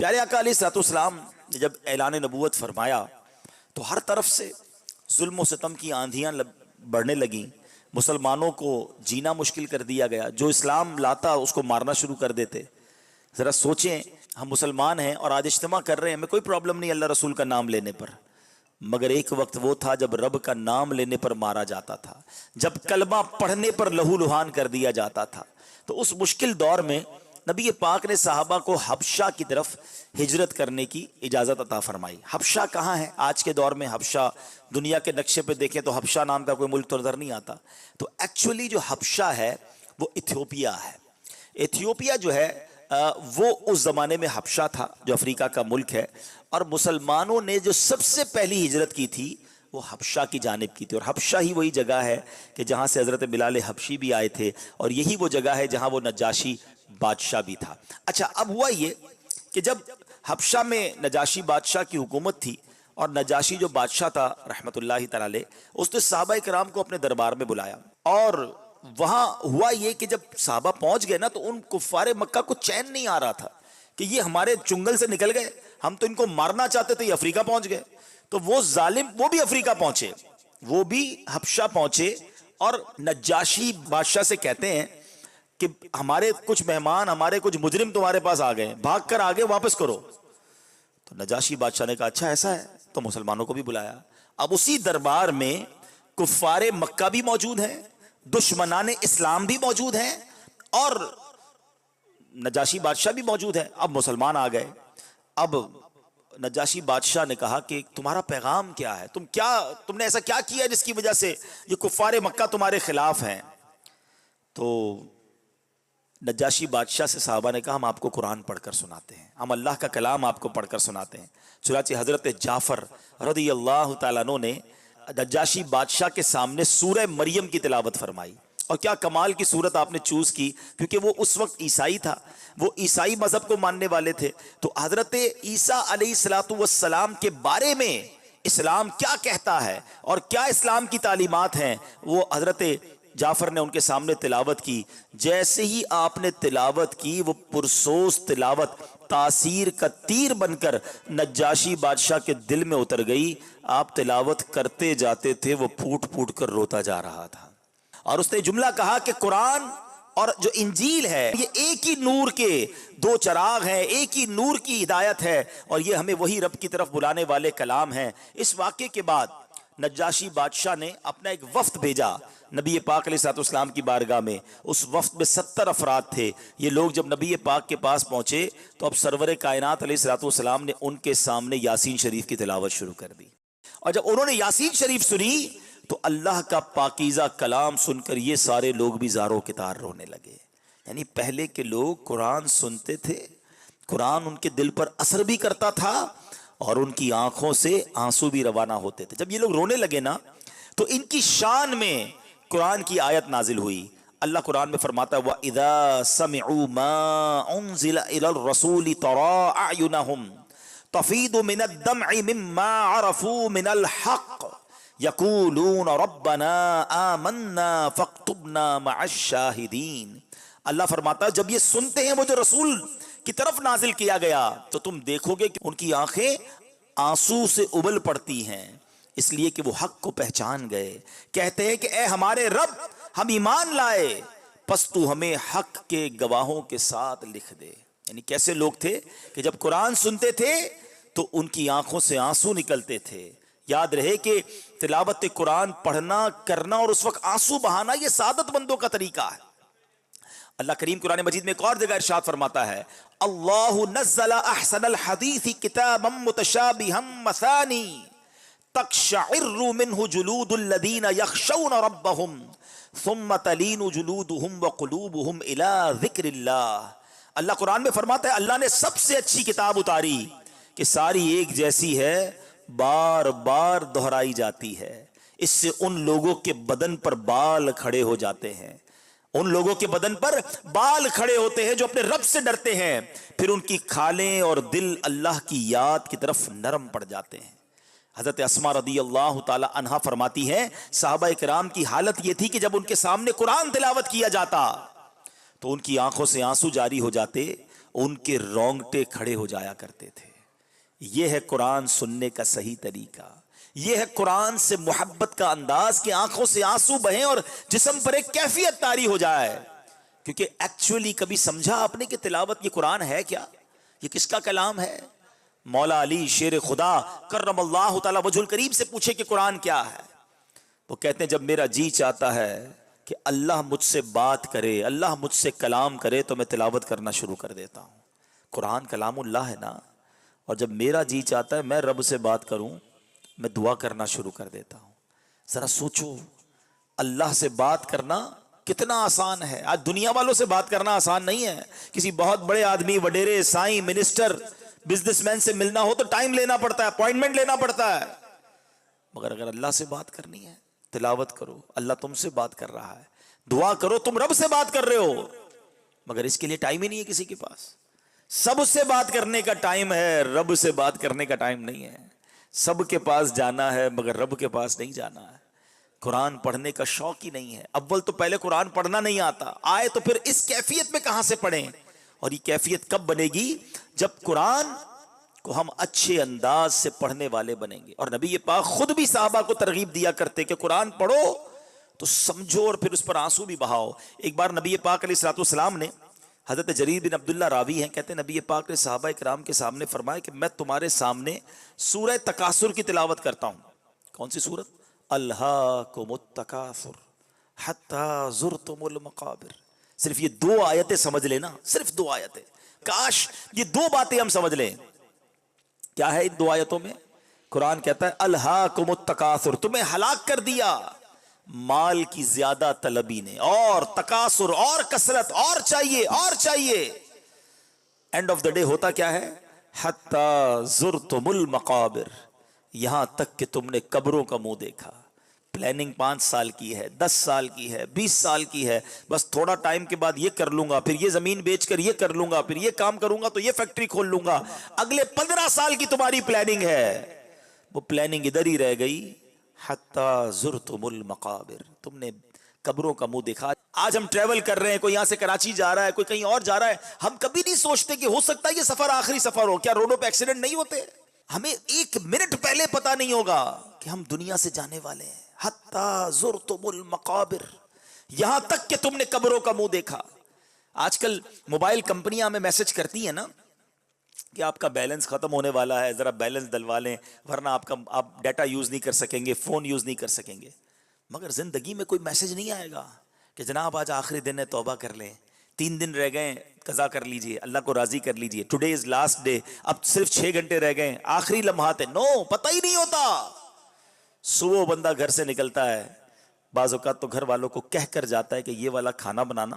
پیارے آقا علیہ الصلوۃ والسلام نے جب اعلان نبوت فرمایا تو ہر طرف سے ظلم و ستم کی آندھیاں بڑھنے لگیں، مسلمانوں کو جینا مشکل کر دیا گیا، جو اسلام لاتا اس کو مارنا شروع کر دیتے۔ ذرا سوچیں، ہم مسلمان ہیں اور آج اجتماع کر رہے ہیں، ہمیں کوئی پرابلم نہیں اللہ رسول کا نام لینے پر، مگر ایک وقت وہ تھا جب رب کا نام لینے پر مارا جاتا تھا، جب کلمہ پڑھنے پر لہو لہان کر دیا جاتا تھا۔ تو اس مشکل دور میں نبی پاک نے صحابہ کو حبشہ کی طرف ہجرت کرنے کی اجازت عطا فرمائی۔ حبشہ کہاں ہے؟ آج کے دور میں حبشہ دنیا کے نقشے پہ دیکھیں تو حبشہ نام کا کوئی ملک تو نظر نہیں آتا۔ تو ایکچولی جو حبشہ ہے وہ ایتھیوپیا ہے۔ ایتھیوپیا جو ہے وہ اس زمانے میں حبشہ تھا جو افریقہ کا ملک ہے، اور مسلمانوں نے جو سب سے پہلی ہجرت کی تھی وہ حبشہ کی جانب کی تھی، اور حبشہ ہی وہی جگہ ہے کہ جہاں سے حضرت بلال حبشی بھی آئے تھے، اور یہی وہ جگہ ہے جہاں وہ نجاشی بادشاہ بھی تھا۔ اچھا، اب ہوا یہ کہ جب حبشہ میں نجاشی بادشاہ کی حکومت تھی، اور نجاشی جو بادشاہ تھا رحمت اللہ تعالی علیہ، اس نے صحابہ کرام کو اپنے دربار میں بلایا، اور وہاں ہوا یہ کہ جب صحابہ پہنچ گئے نا تو ان کفار مکہ کو چین نہیں آ رہا تھا کہ یہ ہمارے چنگل سے نکل گئے، ہم تو ان کو مارنا چاہتے تھے، یہ افریقہ پہنچ گئے۔ تو وہ ظالم وہ بھی افریقہ پہنچے، وہ بھی حبشہ پہنچے، اور نجاشی بادشاہ سے کہتے ہیں کہ ہمارے کچھ مہمان، ہمارے کچھ مجرم تمہارے پاس آ گئے، بھاگ کر آگے واپس کرو۔ تو نجاشی بادشاہ نے کہا اچھا ایسا ہے، تو مسلمانوں کو بھی بلایا۔ اب اسی دربار میں کفار مکہ بھی موجود ہیں، دشمنان اسلام بھی موجود ہیں، اور نجاشی بادشاہ بھی موجود ہے۔ اب مسلمان آ گئے۔ اب نجاشی بادشاہ نے کہا کہ تمہارا پیغام کیا ہے، تم نے ایسا کیا کیا جس کی وجہ سے یہ کفار مکہ تمہارے خلاف ہیں؟ تو نجاشی بادشاہ سے صحابہ نے کہا ہم آپ کو قرآن پڑھ کر سناتے ہیں، ہم اللہ کا کلام آپ کو پڑھ کر سناتے ہیں۔ چنانچہ حضرت جعفر رضی اللہ تعالیٰ عنہ نے نجاشی بادشاہ کے سامنے سورہ مریم کی تلاوت فرمائی، اور کیا کمال کی صورت آپ نے چوز کی، کیونکہ وہ اس وقت عیسائی تھا، وہ عیسائی مذہب کو ماننے والے تھے۔ تو حضرت عیسیٰ علیہ السلام کے بارے میں اسلام کیا کہتا ہے اور کیا اسلام کی تعلیمات ہیں، وہ حضرت جعفر نے ان کے سامنے تلاوت کی۔ جیسے ہی آپ نے تلاوت کی، وہ پرسوز تلاوت تاثیر کا تیر بن کر نجاشی بادشاہ کے دل میں اتر گئی۔ آپ تلاوت کرتے جاتے تھے، وہ پھوٹ پھوٹ کر روتا جا رہا تھا، اور اس نے جملہ کہا کہ قرآن اور جو انجیل ہے یہ ایک ہی نور کے دو چراغ ہیں، ایک ہی نور کی ہدایت ہے، اور یہ ہمیں وہی رب کی طرف بلانے والے کلام ہیں۔ اس واقعے کے بعد نجاشی بادشاہ نے اپنا ایک وفد بھیجا نبی پاک علیہ السلام کی بارگاہ میں۔ اس وفد میں 70 افراد تھے۔ یہ لوگ جب نبی پاک کے پاس پہنچے تو اب سرور کائنات علیہ السلام نے ان کے سامنے یاسین شریف کی تلاوت شروع کر دی، اور جب انہوں نے یاسین شریف سنی تو اللہ کا پاکیزہ کلام سن کر یہ سارے لوگ بھی زاروں کے تار رونے لگے۔ یعنی پہلے کے لوگ قرآن سنتے تھے، قرآن ان کے دل پر اثر بھی کرتا تھا، اور ان کی آنکھوں سے آنسو بھی روانہ ہوتے تھے۔ جب یہ لوگ رونے لگے نا تو ان کی شان میں قرآن کی آیت نازل ہوئی۔ اللہ قرآن میں فرماتا ہے وَإِذَا سَمِعُوا مَا أُنزِلَ إِلَى الرَّسُولِ تَرَىٰ أَعْيُنَهُمْ تَفِيضُ مِنَ الدَّمْعِ مِمَّا عَرَفُوا مِنَ الْحَقِّ يَقُولُونَ رَبَّنَا آمَنَّا فَاكْتُبْنَا مَعَ الشَّاهِدِينَ۔ اللہ فرماتا ہے جب یہ سنتے ہیں وہ جو رسول کی طرف نازل کیا گیا تو تم دیکھو گے کہ ان کی آنکھیں آنسو سے ابل پڑتی ہیں، اس لیے کہ وہ حق کو پہچان گئے۔ کہتے ہیں کہ اے ہمارے رب، ہم ایمان لائے، پس تو ہمیں حق کے گواہوں کے ساتھ لکھ دے۔ یعنی کیسے لوگ تھے کہ جب قرآن سنتے تھے تو ان کی آنکھوں سے آنسو نکلتے تھے۔ یاد رہے کہ تلاوت قرآن پڑھنا، کرنا اور اس وقت آنسو بہانا یہ سعادت مندوں کا طریقہ ہے۔ اللہ کریم قرآن مجید میں ایک اور جگہ ارشاد فرماتا ہے اللہ نزل احسن الحدیث کتابا متشابہا مثانی تقشعر منہ جلود الذین یخشون ربہم ثم تلین جلودہم وقلوبہم الی ذکر اللہ۔ اللہ قرآن میں فرماتا ہے اللہ نے سب سے اچھی کتاب اتاری کہ ساری ایک جیسی ہے، بار بار دہرائی جاتی ہے، اس سے ان لوگوں کے بدن پر بال کھڑے ہو جاتے ہیں، ان لوگوں کے بدن پر بال کھڑے ہوتے ہیں جو اپنے رب سے ڈرتے ہیں، پھر ان کی کھالیں اور دل اللہ کی یاد کی طرف نرم پڑ جاتے ہیں۔ حضرت اسماء رضی اللہ تعالی عنہا فرماتی ہیں صحابہ کرام کی حالت یہ تھی کہ جب ان کے سامنے قرآن تلاوت کیا جاتا تو ان کی آنکھوں سے آنسو جاری ہو جاتے، ان کے رونگٹے کھڑے ہو جایا کرتے تھے۔ یہ ہے قرآن سننے کا صحیح طریقہ، یہ ہے قرآن سے محبت کا انداز کہ آنکھوں سے آنسو بہیں اور جسم پر ایک کیفیت طاری ہو جائے، کیونکہ ایکچولی کبھی سمجھا آپ نے کہ تلاوت یہ قرآن ہے کیا، یہ کس کا کلام ہے؟ مولا علی شیر خدا کرم اللہ تعالی وجہ الکریم سے پوچھے کہ قرآن کیا ہے، وہ کہتے ہیں جب میرا جی چاہتا ہے کہ اللہ مجھ سے بات کرے، اللہ مجھ سے کلام کرے، تو میں تلاوت کرنا شروع کر دیتا ہوں۔ قرآن کلام اللہ ہے نا، اور جب میرا جی چاہتا ہے میں رب سے بات کروں، میں دعا کرنا شروع کر دیتا ہوں۔ ذرا سوچو، اللہ سے بات کرنا کتنا آسان ہے۔ آج دنیا والوں سے بات کرنا آسان نہیں ہے۔ کسی بہت بڑے آدمی، وڈیرے، سائیں، منسٹر، بزنس مین سے ملنا ہو تو ٹائم لینا پڑتا ہے، اپوائنٹمنٹ لینا پڑتا ہے، مگر اگر اللہ سے بات کرنی ہے، تلاوت کرو، اللہ تم سے بات کر رہا ہے، دعا کرو، تم رب سے بات کر رہے ہو، مگر اس کے لیے ٹائم ہی نہیں ہے کسی کے پاس۔ سب سے بات کرنے کا ٹائم ہے، رب سے بات کرنے کا ٹائم نہیں ہے۔ سب کے پاس جانا ہے مگر رب کے پاس نہیں جانا ہے۔ قرآن پڑھنے کا شوق ہی نہیں ہے۔ اول تو پہلے قرآن پڑھنا نہیں آتا، آئے تو پھر اس کیفیت میں کہاں سے پڑھیں؟ اور یہ کیفیت کب بنے گی؟ جب قرآن کو ہم اچھے انداز سے پڑھنے والے بنیں گے۔ اور نبی پاک خود بھی صحابہ کو ترغیب دیا کرتے کہ قرآن پڑھو تو سمجھو اور پھر اس پر آنسو بھی بہاؤ۔ ایک بار نبی پاک علیہ الصلوۃ والسلام نے، حضرت جریر بن عبداللہ راوی ہیں، کہتے ہیں نبی پاک نے صحابہ کرام کے سامنے فرمایا کہ میں تمہارے سامنے سورہ تکاثر کی تلاوت کرتا ہوں۔ کون سی سورت؟ الہاکم التکاثر حتی زرتم المقابر۔ صرف یہ دو آیتیں سمجھ لینا، صرف دو آیتیں، کاش یہ دو باتیں ہم سمجھ لیں۔ کیا ہے ان دو آیتوں میں؟ قرآن کہتا ہے الہاکم التکاثر، تمہیں ہلاک کر دیا مال کی زیادہ طلبی نے، اور تکاثر، اور کثرت، اور چاہیے، اور چاہیے۔ اینڈ آف دا ڈے ہوتا کیا ہے؟ حتی زرتم المقابر، یہاں تک کہ تم نے قبروں کا منہ دیکھا۔ پلاننگ 5 سال کی ہے، 10 سال کی ہے، 20 سال کی ہے، بس تھوڑا ٹائم کے بعد یہ کر لوں گا، پھر یہ زمین بیچ کر یہ کر لوں گا، پھر یہ کام کروں گا تو یہ فیکٹری کھول لوں گا۔ اگلے 15 سال کی تمہاری پلاننگ ہے، وہ پلاننگ ادھر ہی رہ گئی۔ حتی زرتم المقابر، تم نے قبروں کا منہ دیکھا۔ آج ہم ٹریول کر رہے ہیں، کوئی یہاں سے کراچی جا رہا ہے، کوئی کہیں اور جا رہا ہے، ہم کبھی نہیں سوچتے کہ ہو سکتا ہے یہ سفر آخری سفر ہو۔ کیا روڈوں پہ ایکسیڈنٹ نہیں ہوتے؟ ہمیں 1 منٹ پہلے پتا نہیں ہوگا کہ ہم دنیا سے جانے والے ہیں۔ حتی زرتم المقابر، یہاں تک کہ تم نے قبروں کا منہ دیکھا۔ آج کل موبائل کمپنیاں ہمیں میسج کرتی ہیں نا کہ آپ کا بیلنس ختم ہونے والا ہے، ذرا بیلنس ڈلوا لیں ورنہ آپ ڈیٹا یوز نہیں کر سکیں گے، فون یوز نہیں کر سکیں گے۔ مگر زندگی میں کوئی میسج نہیں آئے گا کہ جناب آج آخری دن ہے، توبہ کر لیں، 3 دن رہ گئے، قضا کر لیجئے، اللہ کو راضی کر لیجئے، ٹوڈے از لاسٹ ڈے، اب صرف 6 گھنٹے رہ گئے، آخری لمحات ہے۔ نو، پتہ ہی نہیں ہوتا۔ صبح بندہ گھر سے نکلتا ہے، بعض اوقات تو گھر والوں کو کہہ کر جاتا ہے کہ یہ والا کھانا بنانا،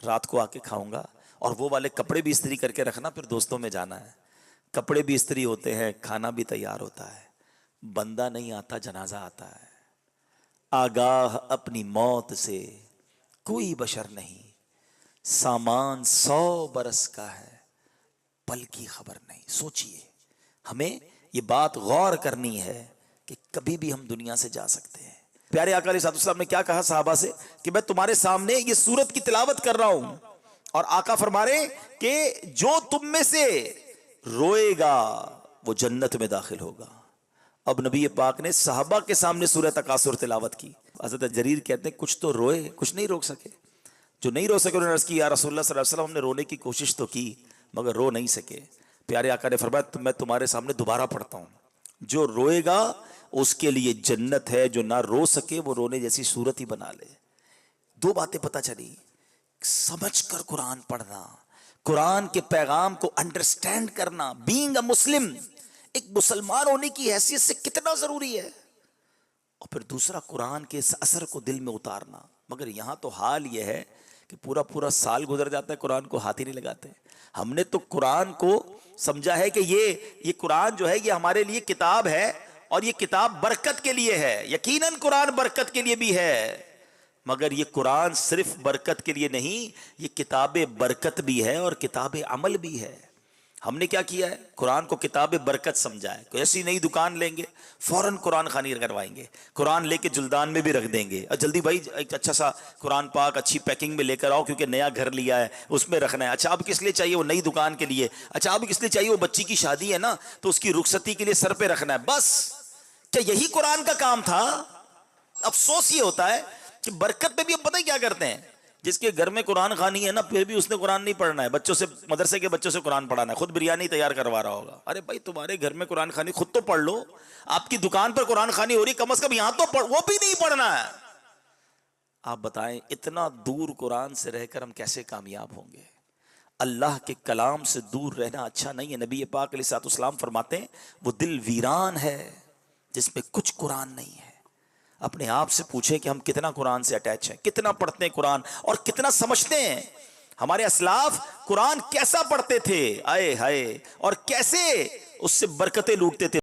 رات کو آ کے کھاؤں گا، اور وہ والے کپڑے بھی استری کر کے رکھنا، پھر دوستوں میں جانا ہے۔ کپڑے بھی استری ہوتے ہیں، کھانا بھی تیار ہوتا ہے، بندہ نہیں آتا، جنازہ آتا ہے۔ آگاہ اپنی موت سے کوئی بشر نہیں، سامان 100 برس کا ہے، پل کی خبر نہیں۔ سوچئے، ہمیں یہ بات غور کرنی ہے کہ کبھی بھی ہم دنیا سے جا سکتے ہیں۔ پیارے آقا علیہ الصلوۃ والسلام نے کیا کہا صحابہ سے کہ میں تمہارے سامنے یہ سورت کی تلاوت کر رہا ہوں، اور آقا فرما رہے کہ جو تم میں سے روئے گا وہ جنت میں داخل ہوگا۔ اب نبی پاک نے صحابہ کے سامنے سورہ تکاثر تلاوت کی۔ حضرت جریر کہتے ہیں کچھ تو روئے، کچھ نہیں روک سکے۔ جو نہیں رو سکے انہوں نے عرض کی یا رسول اللہ صلی اللہ علیہ وسلم، ہم نے رونے کی کوشش تو کی مگر رو نہیں سکے۔ پیارے آقا نے فرمایا میں تمہارے سامنے دوبارہ پڑھتا ہوں، جو روئے گا اس کے لیے جنت ہے، جو نہ رو سکے وہ رونے جیسی صورت ہی بنا لے۔ 2 باتیں پتہ چلی، سمجھ کر قرآن پڑھنا، قرآن کے پیغام کو انڈرسٹینڈ کرنا، بینگ اے مسلم، ایک مسلمان ہونے کی حیثیت سے کتنا ضروری ہے، اور پھر دوسرا قرآن کے اس اثر کو دل میں اتارنا۔ مگر یہاں تو حال یہ ہے کہ پورا سال گزر جاتا ہے، قرآن کو ہاتھ ہی نہیں لگاتے۔ ہم نے تو قرآن کو سمجھا ہے کہ یہ قرآن جو ہے یہ ہمارے لیے کتاب ہے، اور یہ کتاب برکت کے لیے ہے۔ یقیناً قرآن برکت کے لیے بھی ہے، مگر یہ قرآن صرف برکت کے لیے نہیں، یہ کتاب برکت بھی ہے اور کتاب عمل بھی ہے۔ ہم نے کیا کیا ہے؟ قرآن کو کتاب برکت سمجھا ہے. کوئی ایسی نئی دکان لیں گے, فوراً قرآن خوانی کروائیں گے, قرآن لے کے جلدان میں بھی رکھ دیں گے, اور جلدی بھائی ایک اچھا سا قرآن پاک اچھی پیکنگ میں لے کر آؤ کیونکہ نیا گھر لیا ہے اس میں رکھنا ہے. اچھا اب کس لیے چاہیے؟ وہ نئی دکان کے لیے. اچھا اب کس لیے چاہیے؟ وہ بچی کی شادی ہے نا تو اس کی رخصتی کے لیے سر پہ رکھنا ہے. بس کیا یہی قرآن کا کام تھا؟ افسوس یہ ہوتا ہے کہ برکت پہ بھی اب پتہ ہی کیا کرتے ہیں, جس کے گھر میں قرآن خوانی ہے نا پھر بھی اس نے قرآن نہیں پڑھنا ہے, بچوں سے مدرسے کے بچوں سے قرآن پڑھانا ہے, خود بریانی تیار کروا رہا ہوگا. ارے بھائی تمہارے گھر میں قرآن خوانی خود تو پڑھ لو, آپ کی دکان پر قرآن خوانی ہو رہی, کم از کم یہاں تو پڑھ, وہ بھی نہیں پڑھنا ہے. آپ بتائیں اتنا دور قرآن سے رہ کر ہم کیسے کامیاب ہوں گے؟ اللہ کے کلام سے دور رہنا اچھا نہیں ہے. نبی پاک علیہ الصلوۃ والسلام فرماتے ہیں وہ دل ویران ہے جس میں کچھ قرآن نہیں ہے. اپنے آپ سے پوچھیں کہ ہم کتنا قرآن سے اٹیچ ہیں, کتنا پڑھتے ہیں قرآن اور کتنا سمجھتے ہیں. ہمارے اسلاف قرآن کیسا پڑھتے تھے, آئے ہائے, اور کیسے اس سے برکتیں لوٹتے تھے.